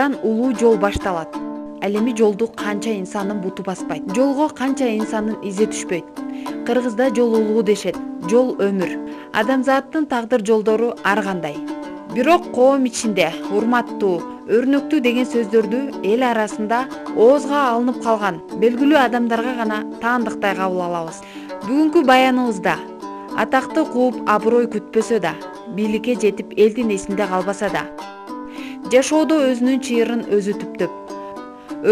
Мындан улуу жол башталат. Ал эми жолду канча инсандын буту баспайт, жолго канча инсандын изи түшпөйт. Кыргызда жол улуу дешет, жол өмүр. Адамзаттын тагдыр жолдору ар кандай. Бирок коом ичинде урматтуу, өрнөктүү деген сөздөрдү эл арасында оозга алынып калган белгилүү адамдарга гана таандыктай кабыл алабыз. Бүгүнкү баяныбызда атакты кууп аброй күтпөсө да, бийликке жетип элдин эсинде калбаса да, жашоодо өзүнүн чыйырын өзү түптөп,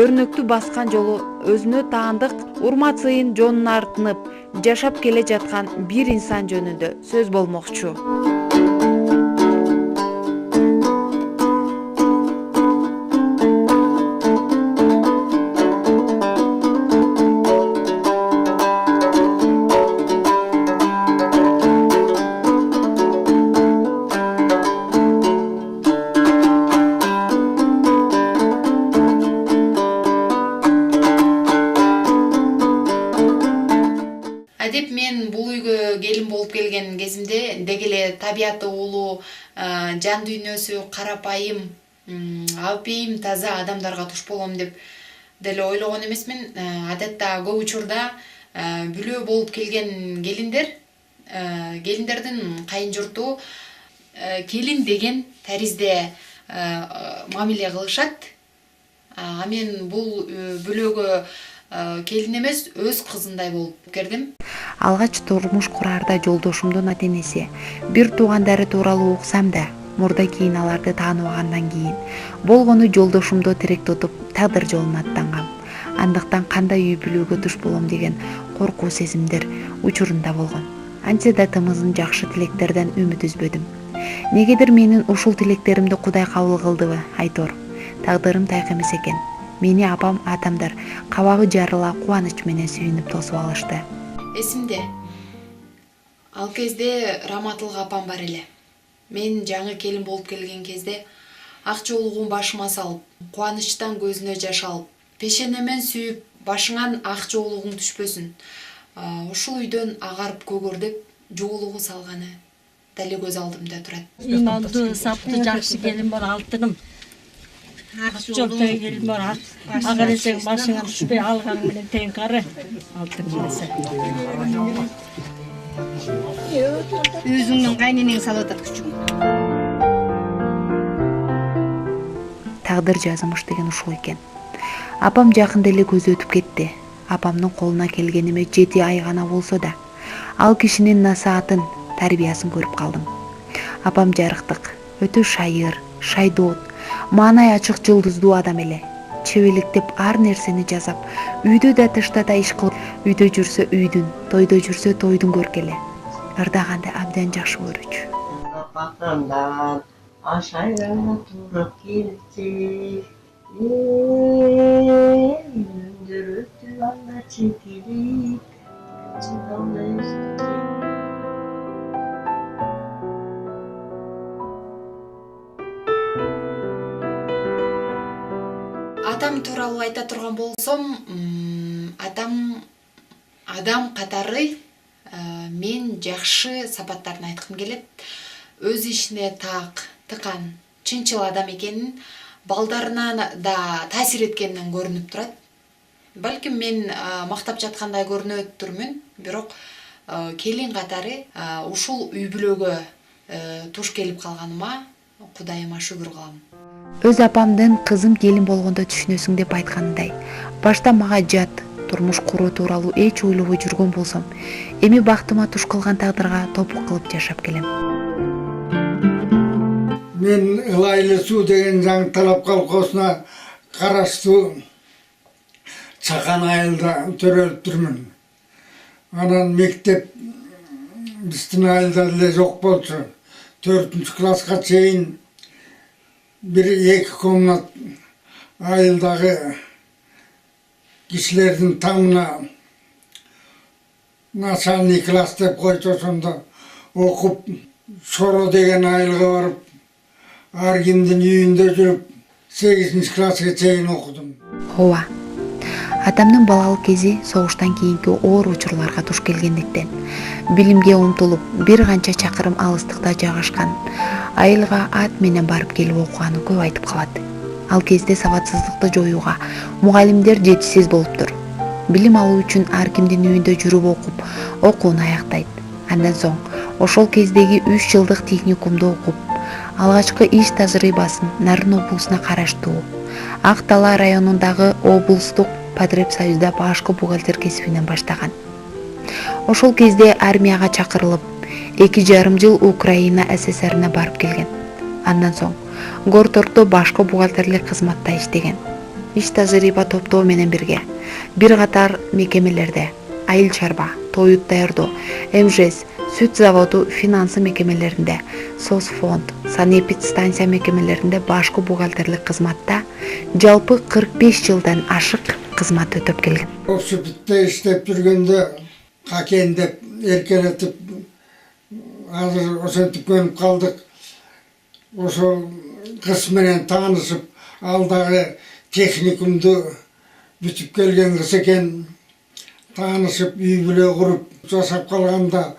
өрнөктүү баскан жолу өзүнө таандык урмат сыйын жонуна артынып жашап келе жаткан бир инсан жөнүндө сөз болмокчу. Адеп мен бул үйгө келин болуп келген кезимде деги эле табияты улуу, жан дүйнөсү карапайым, алпейим таза адамдарга туш болом деп деле ойлогон эмесмин. Адатта көп учурда бүлөө болуп келген келиндердин кайын журту келин деген таризде мамиле кылышат. Мен бул бүлөгө келин эмес, өз кызындай болуп кирдим. Алгач турмуш кураарда жолдошумдун ата-энеси, бир туугандары тууралуу уксам да, мурда кийин аларды тааныбагандан кийин болгону жолдошумду тирек тутуп тагдыр жолуна аттангам. Андыктан кандай үй бүлөгө туш болом деген коркуу сезимдер учурунда болгон. Антсе да тымызын жакшы тилектерден үмүт үзбөдүм. Негедир менин ушул тилектеримди Кудай кабыл кылдыбы, айтор. Тагдырым тайк эмес экен. Мени апам, атамдар кабагы жарыла кубаныч менен сүйүнүп тосуп алышты. Эсимде, ал кезде Раматылга апам бар эле. Мен жаңы келин болуп келген кезде ак жоолугун башыма салып, кубанычтан көзүнө жаш алып, пешенемен сүйүп, башыңан ак жоолугуң түшпөсүн, ушул үйдөн агарып көгөрдөп жоолугу салганы деле көз алдымда турат. Имандуу, саптуу, жакшы келин бар, алтыным. Ак жолдой келин бар, ага элесең башыңан түшпөй алгаң менен тең кары. Алтыным эсе. Өзүңдүн кайненең салып атат күчүң. Тагдыр жазымыш деген ушул экен. Апам жакында эле көзү өтүп кетти. Апамдын колуна келгениме 7 ай гана болсо да, ал кишинин насаатын, тарбиясын көрүп калдым. Апам жарыктык, өтө шайыр, шайдоот, маанай ачык жылдыздуу адам эле. Чебелектеп ар нерсени жасап, үйдө да тышта да иш кылып, үйдө жүрсө үйдүн, тойдо жүрсө тойдун көркеле. Ырдаганды абдан жакшы көрүүчү. Атам тууралуу айта турган болсом, адам катары мен жакшы сапаттарын айткым келет. Өз ишине тыкан, чынчыл адам экенин балдарына да таасир эткенинен көрүнүп турат. Балким мен мактап жаткандай көрүнөттүрмүн, бирок келин катары ушул үй бүлөгө туш келип калганыма Кудайыма шүгүр кылам. Өз апамдын кызым келин болгондо түшүнөсүң деп айтканындай, башта мага жат, турмуш куруу тууралуу эч ойлобой жүргөн болсом, эми бактыма туш кылган тагдырга топук кылып жашап келем. Мен Ылайлы суу деген жаңы талап колхозуна караштуу Чакан айылда төрөлүп турмун. Анан мектеп биздин айылда эле жок болчу. 4 класска чейин бир 2 комнат айылдагы кишилердин таңына начальный класс деп койчу, ошондо окуп Шоро деген айылга барып, ар кимдин үйүндө жүрүп 8 класска чейин окудум. Ооба. Атамдын балалык кези согуштан кийинки оор учурларга туш келгендиктен билимге умтулуп бир канча чакырым алыстыкта жайгашкан айылга ат менен барып келип окуганын көп айтып калат. Ал кезде сабатсыздыкты жоюуга мугалимдер жетишсиз болуптур. Билим алуу үчүн ар кимдин үйүндө жүрүп окуп, окууну аяктайт. Андан соң ошол кездеги 3 жылдык техникумду окуп, алгачкы иш тажрыйбасын Нарын облусуна караштуу Ак Дала районундагы облустук Потребсоюзда башкы бухгалтер кесибинен баштаган. Ошол кезде армияга чакырылып, 2,5 жыл Украина СССРине барып келген. Андан соң Горторгдо башкы бухгалтерлик кызматта иштеген. Иш тажрыйба топтоо менен бирге бир катар мекемелерде айыл чарба, тоют даярдоо, МЖС, сүт заводу, финансы мекемелеринде, Соцфонд, санэпидстанция мекемелеринде башкы бухгалтерлик кызматта жалпы 45 жылдан ашык кызмат өтөп келген. Общепитте иштеп жүргөндө какен деп эркелетип, азыр ошентип көнүп калдык. Ошол кыз менен таанышып, ал дагы техникумду бүтүп келген кыз экен. Таанышып, үй бүлө куруп жашап калганда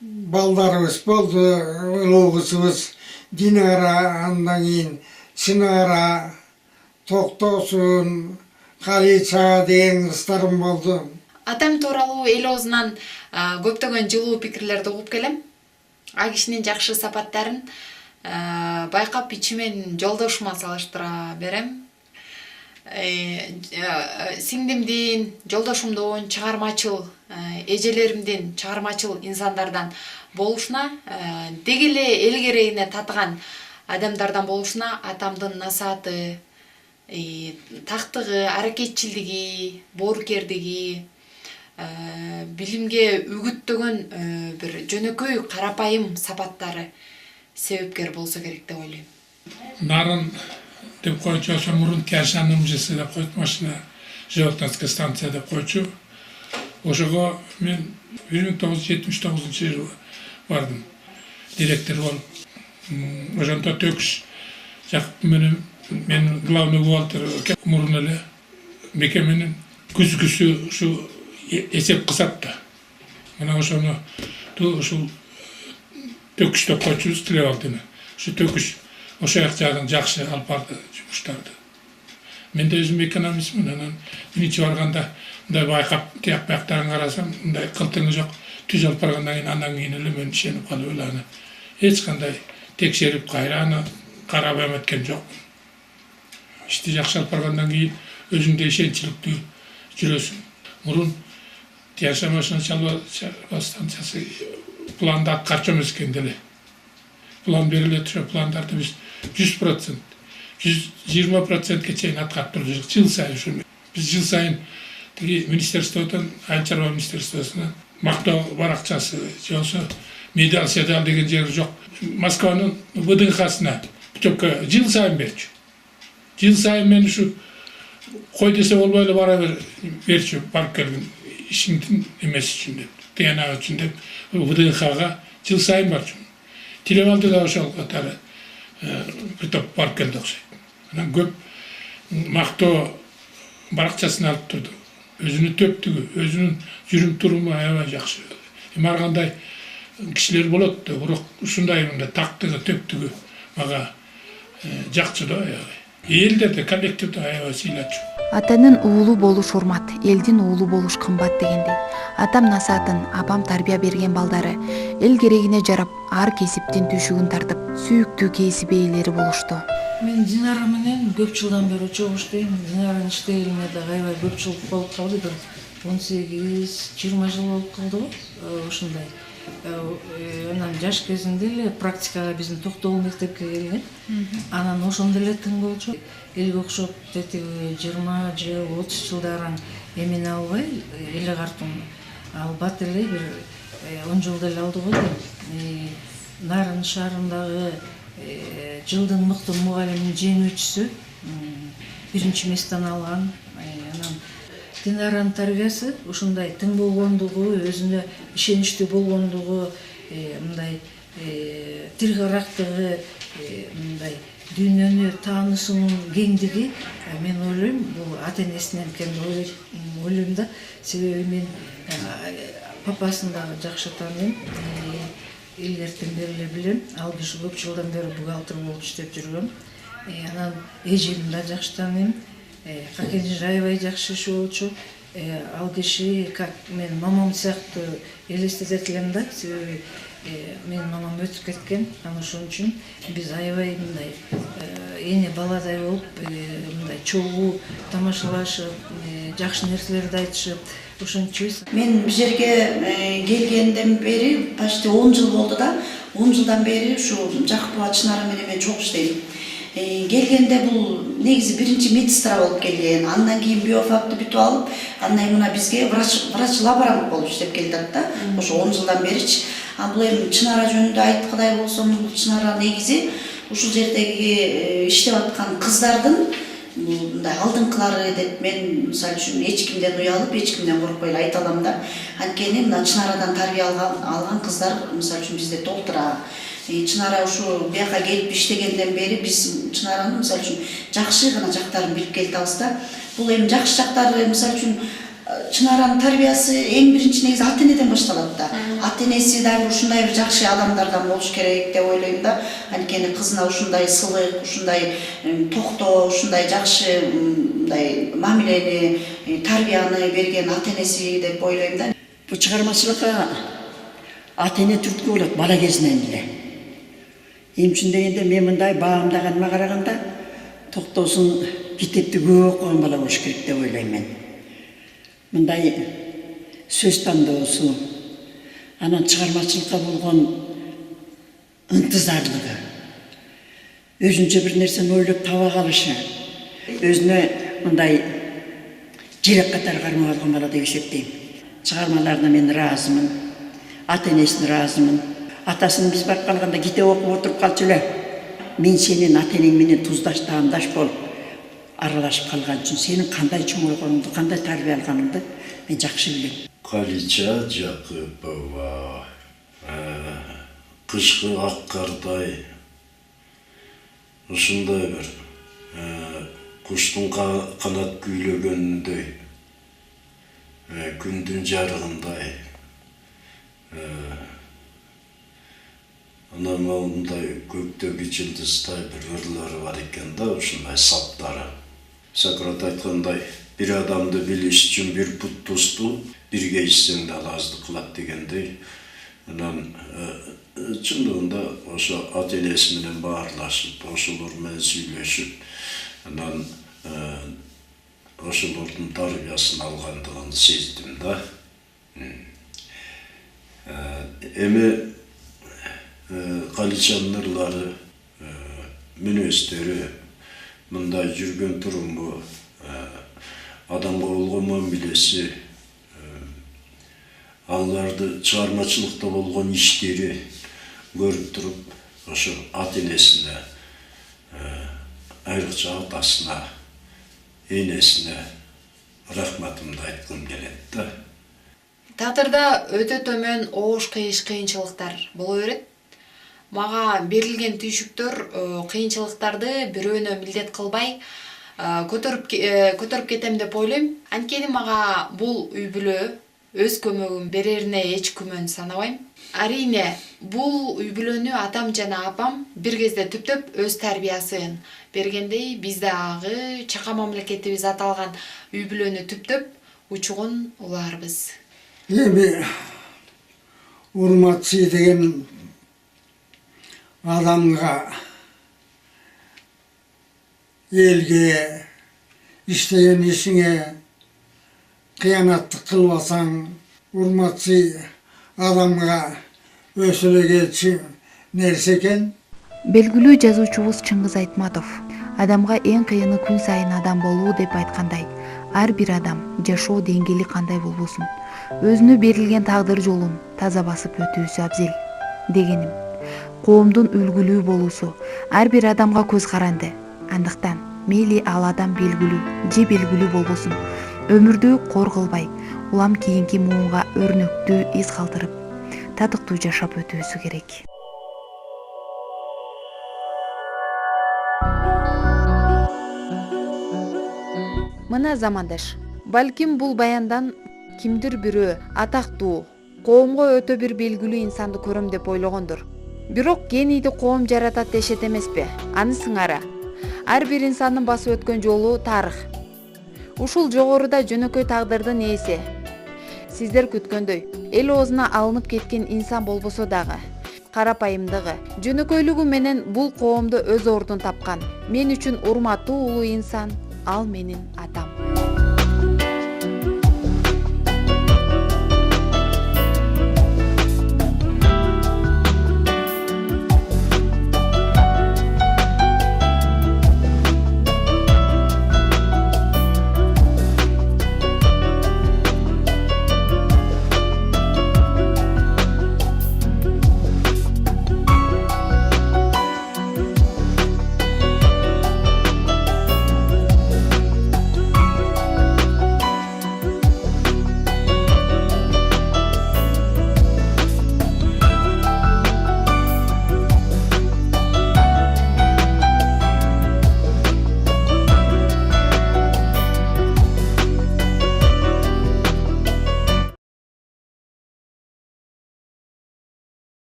балдарыбыз болду, улуу кызыбыз Динара, андан кийин Чынара, Токтосун, Калица деген кыздарым болду. Атам тууралуу эл оозунан көптөгөн жылуу пикирлерди угуп келем. А кишинин жакшы сапаттарын байкап ичимен жолдошума салыштыра берем. Сиңдимдин, жолдошумдун чыгармачыл, эжелеримдин чыгармачыл инсандардан болушуна, деги эле эл керегине татыган адамдардан болушуна атамдын насааты, тактыгы, аракетчилдиги, боорукердиги, билимге үгүттөгөн бир жөнөкөй карапайым сапаттары себепкер болсо керек деп ойлойм. Нарын деп койчу, ошо мурун Кашан МЖС деп койчу, машина животновская станция деп койчу. Ошого мен 1979-жылы бардым, директор болуп. Ошонто Төкүш Жакып менен мен главный бухгалтер мурун эле мекеменин күзгүсү ушу эсеп кылсат да. Мына ошону ушул Төкүш деп койчубуз Тилебалдыны. Ушу Төкүш ошо жагын жакшы алып барды жумуштарды. Мен да өзүм экономистмин, анан биринчи барганда мындай байкап тияк бияктарын карасам, мындай кылтыңы жок, түз алып баргандан кийин андан кийин эле мен ишенип калып эле аны эч кандай текшерип кайра аны карап эметкен жок. Ишти жакшы алып баргандан кийин өзүңдө ишенчиликтүү жүрөсүң. Мурун Тияша машина чалба станциясы планды аткарчу эмес экен деле. План бериле турат, пландарды биз 100%, 120%ке чейин аткарып турдук жыл сайын ушу. Биз жыл сайын тиги министерстводон, айыл чарба министерствосунан мактоо баракчасы, же болбосо медаль деген жери жок. Москванын ВДХсына путевка жыл сайын берчү. Жыл сайын мен ушу кой десе болбой эле бара берчү, барып келген ишиңдин эмес үчүн деп, тыянак үчүн деп ВДХга жыл сайын барчу. Тилебалды да ошол катары бир топ барып келди окшойт. Анан көп мактоо баракчасын алып турду. Өзүнүн төптүгү, өзүнүн жүрүм туруму аябай жакшы. Ар кандай кишилер болот да, бирок ушундай тактыгы, төптүгү мага жакчы да аябай. Элдерде коллективде аябай сыйлачу. Атанын уулу болуш урмат, элдин уулу болуш кымбат дегендей. Атам насаатын, апам тарбия берген балдары эл керегине жарап, ар кесиптин түйшүгүн тартып, сүйүктүү кесип ээлери болушту. Мен Динара менен көп жылдан бери чогуу иштейм. Динаранын иштегенине да аябай көп жыл болуп калды. 18-20 жыл болуп калды го. Ушундай. Анан жаш кезинде эле практикага биздин Токтогул мектепке келген. Анан ошондо эле тың болчу. Элге окшоп тетиги 20 жыл, 30 жылдарын эмине албай, эле картым албат эле бир 10 жылда эле алды го дейм. Нарын шаарындагы жылдын мыкты мугалимдин жеңүүчүсү, биринчи месттен алган. Анан Динаранын тарбиясы ушундай тың болгондугу, өзүнө ишеничтүү болгондугу, мындай тил карактыгы, мындай дүйнөнү таанышуунун кеңдиги, мен ойлойм, бул ата энесинен экен деп ойлойм да. Себеби мен папасын дагы жакшы тааныйм, илгертен бери эле билем. Ал киши көп жылдан бери бухгалтер болуп иштеп жүргөн. Анан эжемди да жакшы тааныйм. Какенжи аябай жакшы киши болчу. Ал киши как менин мамам сыяктуу элестетет элем да. Себеби менин мамам өтүп кеткен. Анан ошон үчүн биз аябай мындай эне баладай болуп, мындай чогуу тамашалашып, жакшы нерселерди айтышып, ошончубуз. Мен бул жерге келгенден бери почти 10 жыл болду да. 10 жылдан бери ушу Жакыпова Чынара менен мен чогуу иштейм. Келгенде бул негизи биринчи медсестра болуп келген. Андан кийин биофакты бүтүп алып, андан мына бизге врач-лаборант болуп иштеп келатат да. Ошо 10 жылдан беричи. Бул эми Чынара жөнүндө айткыдай болсом, бул Чынара негизи ушул жердеги иштеп аткан кыздардын мындай алдыңкылары деп мен мисалы үчүн эч кимден уялып, эч кимден коркпой эле айта алам да. Анткени мына Чынарадан тарбия алган кыздар мисалы үчүн бизде толтура. Чынара ушу бияка келип иштегенден бери биз Чынаранын мисалы үчүн жакшы гана жактарын билип келатабыз да. Бул эми жакшы жактары мисалы үчүн Чынаранын тарбиясы эң биринчи негизи ата-энеден башталат да. Ата-энеси дагы ушундай бир жакшы адамдардан болуш керек деп ойлойм да. Анткени кызына ушундай сылык, ушундай токтоо, ушундай жакшы мындай мамилени, тарбияны берген ата-энеси деп ойлойм да. Бул чыгармачылыкка ата-эне түрткү болот бала кезинен эле. Эмне үчүн дегенде мен мындай баамдаганыма караганда токтоосун китепти көп окуган бала болуш керек деп ойлойм мен. Мындай сөз тандоосу, анан чыгармачылыкка болгон ынтызарлыгы, өзүнчө бир нерсени ойлоп таба калышы, өзүнө мындай жерек катары кармап алган бала деп эсептейм. Чыгармаларына мен ыраазымын, ата-энесине ыраазымын. Атасын биз барып калганда китеп окуп отуруп калчу эле. Мен сенин ата-энең менен туздаш, таандаш болуп аралашып калган үчүн сенин кандай чоңойгонуңду, кандай тарбия алганыңды мен жакшы билем. Калича Жакыпова, кышкы ак кардай, ушундай бир куштун канат күйлөгөнүндөй, күндүн жарыгындай, анан мындай көктөгү жылдыздай бир ырлары бар экен да, ушундай саптары. Сократ айткандай, бир адамды билиш үчүн бир пут тузду бирге ичсең да азды кылат дегендей. Анан чындыгында ошо ата-энеси менен баарлашып, ошолор менен сүйлөшүп, анан ошолордун тарбиясын алгандыгын сездим да. Эми Каличанын ырлары, мүнөздөрү, мындай жүргөн туруму, адамга болгон мамилеси, аларды чыгармачылыкта болгон иштери көрүп туруп, ошо ата-энесине, айрыкча атасына, энесине рахматымды айткым келет да. Театрда өтө төмөн оош кыйынчылыктар боло берет. Мага берилген түйшүктөр кыйынчылыктарды бирөөнө милдет кылбай көтөрүп кетем деп ойлойм. Анткени мага бул үй бүлө өз көмөгүн берерине эч күмөн санабайм. Арине, бул үй бүлөнү атам жана апам бир кезде түптөп өз тарбиясын бергендей, биз дагы чака мамлекетибиз аталган үй бүлөнү түптөп учугун уларбыз. Эми урматчы деген адамга, элге, иштеген ишиңе кыянаттык кылбасаң, урматчы адамга өсө эле келчү нерсе экен. Белгилүү жазуучубуз Чыңгыз Айтматов адамга эң кыйыны күн сайын адам болуу деп айткандай, ар бир адам жашоо деңгээли кандай болбосун, өзүнө берилген тагдыр жолун таза басып өтүүсү абзел дегеним. Коомдун үлгүлүү болуусу ар бир адамга көз каранды. Андыктан мейли ал адам белгилүү же белгилүү болбосун, өмүрдү кор кылбай, улам кийинки муунга өрнөктүү из калтырып, татыктуу жашап өтүүсү керек. Мына замандаш, балким бул баяндан кимдир бирөө атактуу, коомго өтө бир белгилүү инсанды көрөм деп ойлогондур. Бирок генийди коом жаратат дешет эмеспи? Аны сыңара. Ар бир инсандын басып өткөн жолу тарых. Ушул жогоруда жөнөкөй тагдырдын ээси. Сиздер күткөндөй, эл оозуна алынып кеткен инсан болбосо дагы карапайымдыгы, жөнөкөйлүгү менен бул коомдо өз ордун тапкан. Мен үчүн урматтуу улуу инсан, ал менин атам.